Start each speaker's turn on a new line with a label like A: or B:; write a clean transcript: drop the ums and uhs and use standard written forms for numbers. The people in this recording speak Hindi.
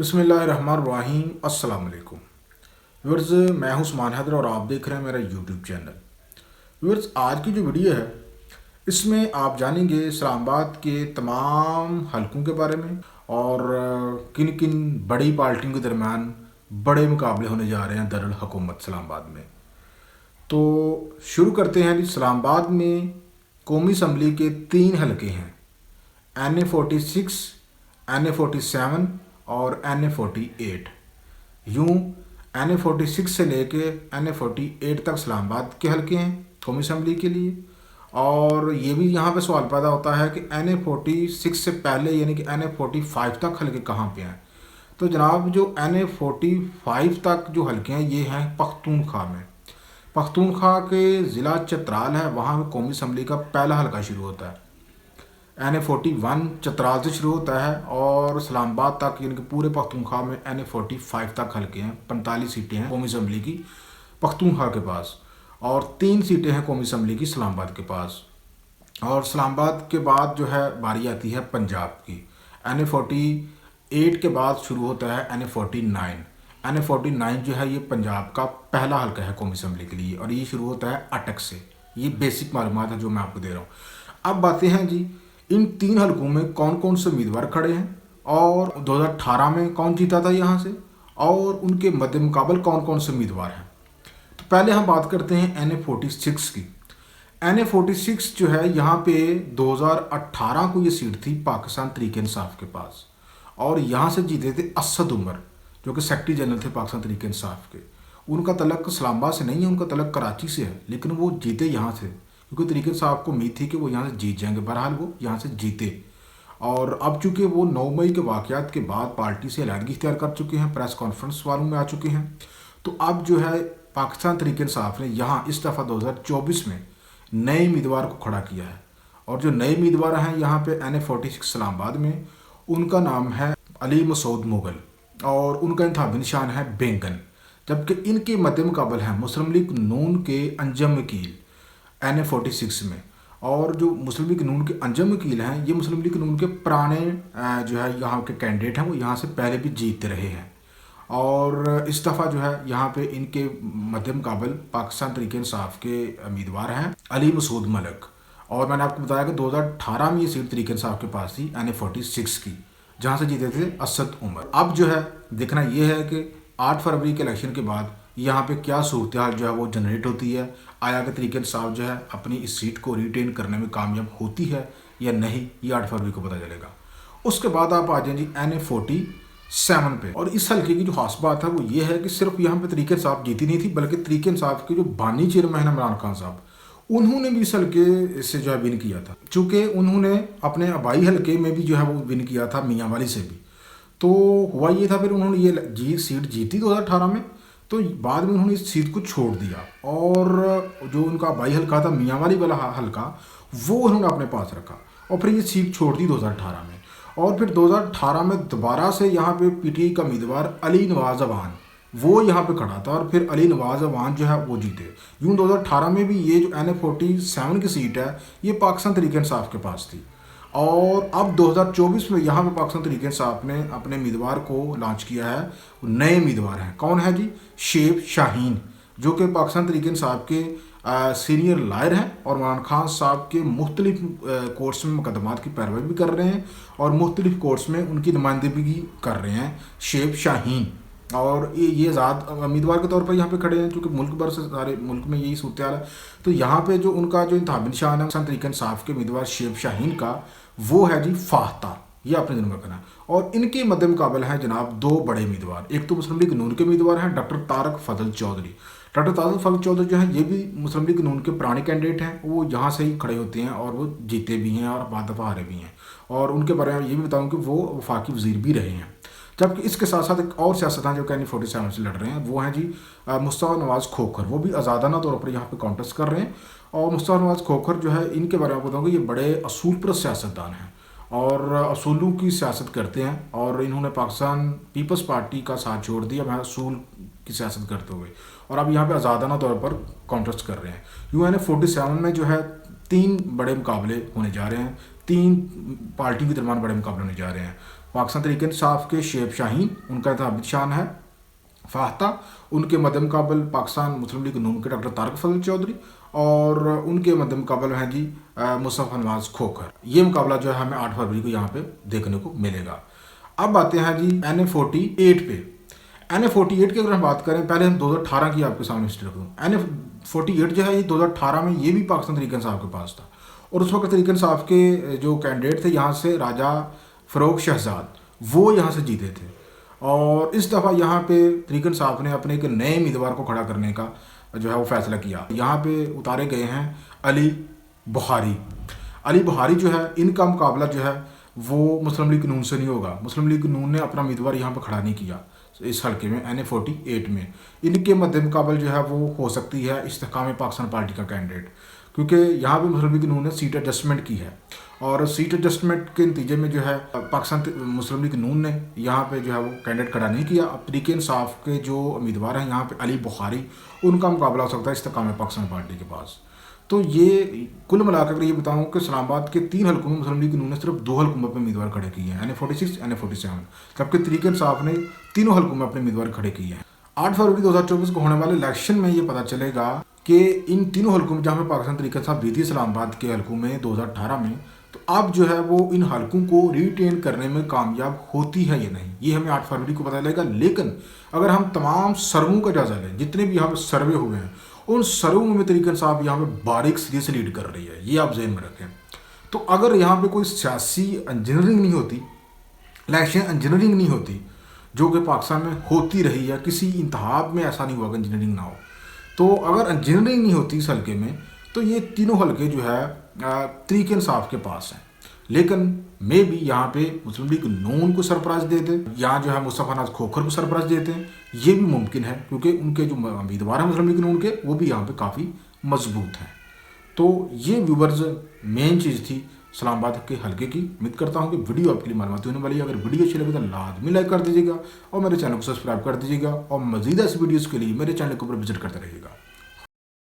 A: बिस्मिल्लाहिर्रहमानिर्रहीम। अस्सलाम वालेकुम व्यूअर्स, मैं हूं उस्मान हैदर और आप देख रहे हैं मेरा यूट्यूब चैनल। व्यूअर्स, आज की जो वीडियो है इसमें आप जानेंगे इस्लामाबाद के तमाम हलकों के बारे में और किन किन बड़ी पार्टियों के दरमियान बड़े मुकाबले होने जा रहे हैं दरुल हुकूमत इस्लामाबाद में। तो शुरू करते हैं। इस्लामाबाद में कौमी असम्बली के 3 हलके हैं, NA46, NA47 और NA48। यूँ NA46 से लेके NA48 तक इस्लामाबाद के हलके हैं कौमी असम्बली के लिए। और ये भी यहाँ पे सवाल पैदा होता है कि NA46 से पहले यानी कि NA45 तक हलके कहाँ पे हैं। तो जनाब, जो NA45 तक जो हलके हैं ये हैं पख्तूनख्वा में। पख्तूनख्वा के ज़िला चित्राल है, वहाँ कौमी असम्बली का पहला हलका शुरू होता है। NA41 चित्राल से शुरू होता है और इस्लामाबाद तक यानी कि पूरे पख्तूनख्वा में NA45 तक हलके हैं। 45 सीटें हैं कौमी असम्बली की पख्तूनख्वा के पास और 3 सीटें हैं कौमी असम्बली की इस्लामाबाद के पास। और इस्लामाबाद के बाद जो है बारी आती है पंजाब की। NA48 के बाद शुरू होता है NA49। NA49 जो है ये पंजाब का पहला हलका है कौमी असम्बली के लिए और ये शुरू होता है अटक से। ये बेसिक मालूमात है जो मैं आपको दे रहा हूँ। अब बातें हैं जी, इन 3 हलकों में कौन कौन से उम्मीदवार खड़े हैं और 2018 में कौन जीता था यहाँ से और उनके मद्दे मुकाबल कौन कौन से उम्मीदवार हैं। तो पहले हम बात करते हैं NA46 की। NA46 जो है यहाँ पे 2018 को ये सीट थी पाकिस्तान तहरीक इंसाफ के पास और यहाँ से जीते थे असद उमर जो कि सेक्रेटरी जनरल थे पाकिस्तान तहरीक इंसाफ के। उनका तलक इस्लामाबाद से नहीं है, उनका तलक कराची से है, लेकिन वो जीते यहाँ से क्योंकि तहरीक इंसाफ को उम्मीद थी कि वो यहाँ से जीत जाएंगे। बहरहाल वो यहाँ से जीते और अब चूँकि वो 9 मई के वाक़यात के बाद पार्टी से ऐलानगी इख्तियार कर चुके हैं, प्रेस कॉन्फ्रेंस वालों में आ चुके हैं। तो अब जो है पाकिस्तान तहरीक इंसाफ ने यहाँ इस दफ़ा 2024 में नए उम्मीदवार को खड़ा किया है और जो नए उम्मीदवार हैं यहाँ पे NA46 इस्लामाबाद में, उनका नाम है अली मसूद मुगल और उनका इंतखाबी निशान है बैंगन। जबकि इनके मद्दे मुकाबल हैं मुस्लिम लीग नून के अंजम वकील NA46 में। और जो मुस्लिम लीग नून के अंजम वकील हैं ये मुस्लिम लीग नून के पुराने जो है यहाँ के कैंडिडेट हैं, वो यहाँ से पहले भी जीतते रहे हैं। और इस दफ़ा जो है यहाँ पे इनके मद्दे मुकाबल पाकिस्तान तहरीक इंसाफ के उम्मीदवार हैं अली मसूद मलिक। और मैंने आपको बताया कि 2018 में ये सीट तहरीक इंसाफ के पास थी NA46 की, जहाँ से जीते थे असद उमर। अब जो है देखना ये है कि 8 फरवरी के इलेक्शन के बाद यहाँ पे क्या सूरत हाल जो है वो जनरेट होती है। आया कि तहरीक इंसाफ जो है अपनी इस सीट को रिटेन करने में कामयाब होती है या नहीं, ये 8 फरवरी को पता चलेगा। उसके बाद आप आ जाए जी NA47 पे। और इस हल्के की जो खास बात है वो ये है कि सिर्फ यहाँ पे तहरीक इंसाफ जीती नहीं थी, बल्कि तहरीक इंसाफ के जो बानी चेयरमैन है इमरान खान साहब, उन्होंने भी इस हल्के से जो है विन किया था। चूँकि उन्होंने अपने आबाई हल्के में भी जो है वो विन किया था मियांवाली से भी। तो हुआ ये था, फिर उन्होंने ये सीट जीती 2018 में, तो बाद में उन्होंने इस सीट को छोड़ दिया और जो उनका आबाई हल्का था मियांवाली वाला हल्का वो उन्होंने अपने पास रखा और फिर ये सीट छोड़ दी 2018 में। और फिर 2018 में दोबारा से यहाँ पे PTI का उम्मीदवार अली नवाज अवान वो यहाँ पे खड़ा था और फिर अली नवाज अवान जो है वो जीते। यूँ 2018 में भी ये जो NA47 की सीट है ये पाकिस्तान तहरीक इंसाफ के पास थी। और अब 2024 में यहाँ पे पाकिस्तान तहरीक इंसाफ ने अपने उम्मीदवार को लॉन्च किया है। नए उम्मीदवार हैं, कौन है जी? शेब शाहीन, जो कि पाकिस्तान तहरीक इंसाफ के सीनियर लायर हैं और इमरान खान साहब के मुख्तलिफ कोर्ट्स में मुकदमात की पैरवी भी कर रहे हैं और मुख्तलिफ कोर्ट्स में उनकी नुमाइंदगी कर रहे हैं शेब शाहीन। और ये आज़ाद उम्मीदवार के तौर पर यहाँ पे खड़े हैं क्योंकि मुल्क भर से सारे मुल्क में यही सूरत हाल है। तो यहाँ पे जो उनका जो इंतखाबी निशान है तहरीक इंसाफ के उम्मीदवार शेब शाहीन का, वो है जी फाख्ता। ये आपने जरूर करना है। और इनके मद्दे मुकाबले हैं जनाब 2 बड़े उम्मीदवार। एक तो मुस्लिम लीग नून के उम्मीदवार हैं डॉक्टर तारक फजल चौधरी। डॉक्टर तारक फजल चौधरी जो है ये भी मुस्लिम लीग नून के पुराने कैंडिडेट हैं, वो यहाँ से ही खड़े होते हैं और वो जीते भी हैं और बाद दफ़ा हारे भी हैं। और उनके बारे में ये भी बताऊँ कि वो वफाकी वज़ीर भी रहे हैं। जबकि इसके साथ साथ एक और सियासतदान जो NA47 से लड़ रहे हैं वो हैं जी मुस्तफ़ा नवाज़ खोखर। वो भी आज़ादाना तौर पर यहाँ पे कॉन्टेस्ट कर रहे हैं। और मुस्तफ़ा नवाज़ खोखर जो है इनके बारे में बताऊँगा, ये बड़े असूल पर सियासतदान हैं और असूलों की सियासत करते हैं और इन्होंने पाकिस्तान पीपल्स पार्टी का साथ छोड़ दिया मैं असूल की सियासत करते हुए, और अब यहाँ पे आज़ादाना तौर पर कॉन्टेस्ट कर रहे हैं। NA47 में जो है 3 बड़े मुकाबले होने जा रहे हैं, 3 पार्टियों के दरमियान बड़े मुकाबले होने जा रहे हैं। पाकिस्तान तहरीक इंसाफ के शेब शाहीन, उनका इंतखाबी निशान है फाख्ता। उनके मद्दे मुकाबल पाकिस्तान मुस्लिम लीग नून के डॉक्टर तारिक फजल चौधरी और उनके मद्दे मुकाबल हैं जी मुस्तफ़ा नवाज खोखर। ये मुकाबला जो है हमें 8 फरवरी को यहाँ पे देखने को मिलेगा। अब आते हैं जी NA48 पे। NA48 की अगर हम बात करें, पहले हम 2018 की आपके सामने हिस्ट्री रख दूँ। NA48 जो है ये 2018 में ये भी पाकिस्तान तहरीक इंसाफ के पास था और उस वक्त तहरीक इंसाफ के जो कैंडिडेट थे यहाँ से राजा फ़रोग शहजाद, वो यहाँ से जीते थे। और इस दफ़ा यहाँ पे तहरीक इंसाफ ने अपने एक नए उम्मीदवार को खड़ा करने का जो है वो फैसला किया। यहाँ पे उतारे गए हैं अली बुखारी। अली बुखारी जो है, इनका मुकाबला जो है वो मुस्लिम लीग नून से नहीं होगा। मुस्लिम लीग नून ने अपना उम्मीदवार यहाँ पर खड़ा नहीं किया इस हल्के में, NA48 में। इनके मद्दे मुकाबल जो है वो हो सकती है इस्तेहकाम पाकिस्तान पार्टी का कैंडिडेट, क्योंकि यहाँ पे मुस्लिम लीग नून ने सीट एडजस्टमेंट की है और सीट एडजस्टमेंट के नतीजे में जो है पाकिस्तान मुस्लिम लीग नून ने यहाँ पे जो है वो कैंडिडेट खड़ा नहीं किया। अब तहरीक इंसाफ के जो उम्मीदवार हैं यहाँ पे अली बुखारी, उनका मुकाबला हो सकता है इस्तेहकाम पाकिस्तान पार्टी के पास। तो ये कुल मिलाकर ये बताऊँ कि इस्लामाबाद के 3 हल्कों में मुस्लिम लीग नून ने सिर्फ 2 हल्कों में अपने उम्मीदवार खड़े किए हैं, NA46 NA47, जबकि तहरीक इंसाफ ने तीनों हल्कों में अपने उम्मीदवार खड़े किए हैं। 8 फरवरी 2024 को होने वाले इलेक्शन में ये पता चलेगा कि इन तीनों हल्कों में, जहाँ पे पाकिस्तान तहरीक इंसाफ जीती इस्लामाबाद के हल्कों में 2018 में, तो अब जो है वो इन हल्कों को रिटेन करने में कामयाब होती है या नहीं, ये हमें 8 फरवरी को पता चलेगा। लेकिन अगर हम तमाम सर्वों का जायजा लें, जितने भी यहाँ पर सर्वे हुए हैं, उन सर्वों में तहरीक इंसाफ यहाँ पे बारीक सीरीज से लीड कर रही है, ये आप जहन में रखें। तो अगर यहाँ पे कोई सियासी इंजीनियरिंग नहीं होती, इलेक्शन इंजीनियरिंग नहीं होती, जो कि पाकिस्तान में होती रही है, किसी इंतखाब में ऐसा नहीं हुआ कि इंजीनियरिंग ना हो, तो अगर इंजीनियरिंग नहीं होती इस हल्के में, तो ये तीनों हल्के जो है तहरीक इंसाफ के पास हैं। लेकिन मे भी यहाँ पे मुस्लिम लीग नून को सरप्राइज दे दे, यहाँ जो है मुस्तफ़ा नवाज खोखर को सरप्राइज देते हैं, ये भी मुमकिन है, क्योंकि उनके जो उम्मीदवार हैं मुस्लिम लीग नून के, वो भी यहाँ पे काफ़ी मजबूत हैं। तो ये व्यूवर्स मेन चीज़ थी इस्लामाबाद के हल्के की। उम्मीद करता हूँ कि वीडियो आपके लिए मालूमाती होने वाली है। अगर वीडियो अच्छी लगे तो लाजमी लाइक कर दीजिएगा और मेरे चैनल को सब्सक्राइब कर दीजिएगा और मज़ीद ऐसी वीडियोज़ के लिए मेरे चैनल के ऊपर विजिट करते रहिएगा।